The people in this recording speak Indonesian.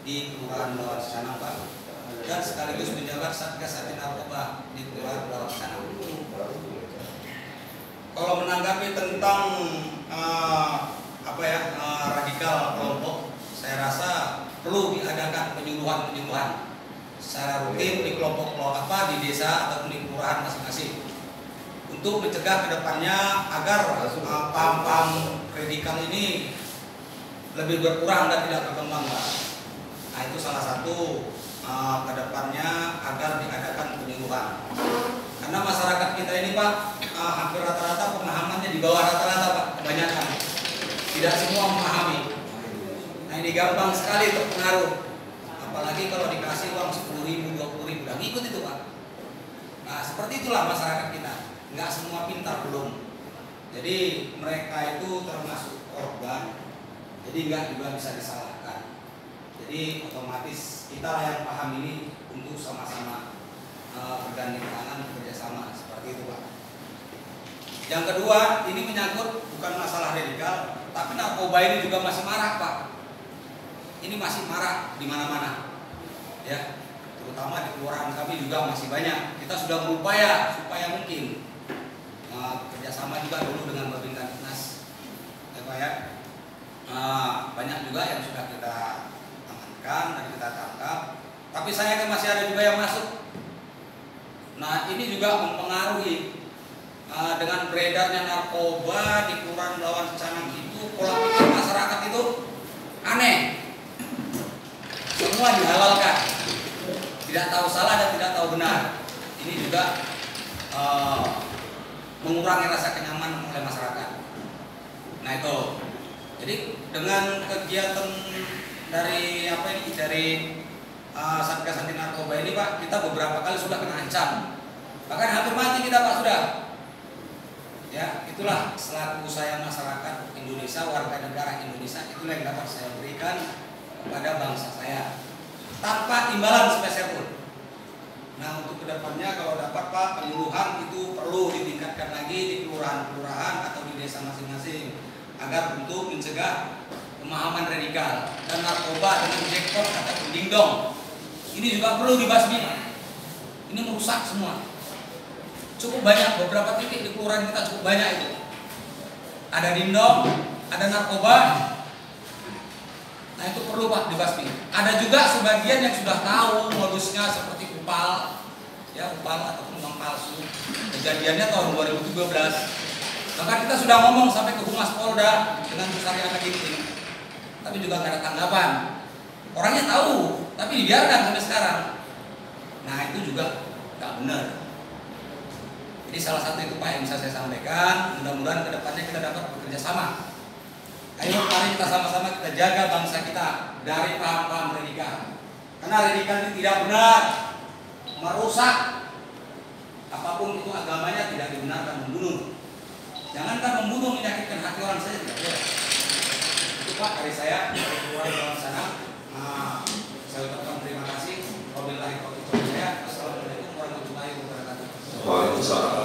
di Kelurahan Belawan Sanang, Pak, dan sekaligus menjabat Satgas Anti Narkoba di Kelurahan Belawan Sanang. Kalau menanggapi tentang radikal kelompok, saya rasa perlu diadakan penyuluhan secara rutin di kelompok di desa ataupun di kelurahan masing-masing untuk mencegah kedepannya agar paham-paham radikal ini lebih berkurang dan tidak berkembang, Pak. Nah, itu salah satu kedepannya agar diadakan penyuluhan. Karena masyarakat kita ini, Pak, hampir rata-rata pemahamannya di bawah rata-rata, Pak, kebanyakan. Tidak semua memahami. Nah, ini gampang sekali terpengaruh. Apalagi kalau dikasih uang 10.000, 20.000, udah ngikut itu, Pak. Nah, seperti itulah masyarakat kita. Nggak semua pintar belum. Jadi mereka itu termasuk korban. Jadi nggak juga bisa disalahkan. Jadi otomatis kita yang paham ini untuk sama-sama bergandeng tangan, bekerja sama seperti itu, Pak. Yang kedua, ini menyangkut bukan masalah radikal, tapi narkoba ini juga masih marak, Pak. Ini masih marak di mana-mana, ya. Terutama di kelurahan kami juga masih banyak. Kita sudah berupaya supaya mungkin kerjasama juga dulu dengan Babin Kamtipmas, ya, Pak, ya. Banyak juga yang sudah kita amankan dan kita tangkap. Tapi sayangnya masih ada juga yang masuk. Nah, ini juga mempengaruhi dengan beredarnya narkoba di Kelurahan Belawan Sanang itu, pola pikir masyarakat itu aneh. Semua dihalalkan, tidak tahu salah dan tidak tahu benar. Ini juga mengurangi rasa kenyamanan oleh masyarakat. Nah, itu. Jadi dengan kegiatan dari Satgas Anti Narkoba ini, Pak, kita beberapa kali sudah kena ancam. Bahkan hampir mati kita, Pak, sudah. Ya, itulah selaku saya masyarakat Indonesia, warga negara Indonesia, itulah yang dapat saya berikan kepada bangsa saya tanpa imbalan spesial pun. Nah, untuk kedepannya kalau dapat, Pak, penyuluhan itu perlu ditingkatkan lagi di kelurahan-kelurahan atau di desa masing-masing agar untuk mencegah pemahaman radikal dan narkoba dengan jackpot atau dingdong. Ini juga perlu dibasmi. Ini merusak semua. Cukup banyak, beberapa titik di kelurahan kita cukup banyak itu. Ada dingdong, ada narkoba. Nah, itu perlu, Pak, dibasmi. Ada juga sebagian yang sudah tahu modusnya seperti upal, ya, upal ataupun uang palsu. Kejadiannya tahun 2013. Bahkan kita sudah ngomong sampai ke Humas Polda dengan Bu Saryana Ginting, tapi juga nggak ada tanggapan. Orangnya tahu, tapi dibiarkan sampai sekarang. Nah, itu juga nggak benar. Jadi salah satu itu, Pak, yang bisa saya sampaikan. Mudah-mudahan kedepannya kita dapat bekerja sama. Ayo, mari kita sama-sama kita jaga bangsa kita dari paham-paham radikal. Karena radikal ini tidak benar, merusak. Apapun itu agamanya tidak dibenarkan membunuh. Jangankan membunuh, menyakitkan hati orang saja tidak boleh. Itu, Pak, dari saya, dari Kelurahan Belawan Sanang. Saya ucapkan terima kasih. Wabillahi taufiq wal hidayah. Assalamualaikum warahmatullahi wabarakatuh. Waalaikumsalam.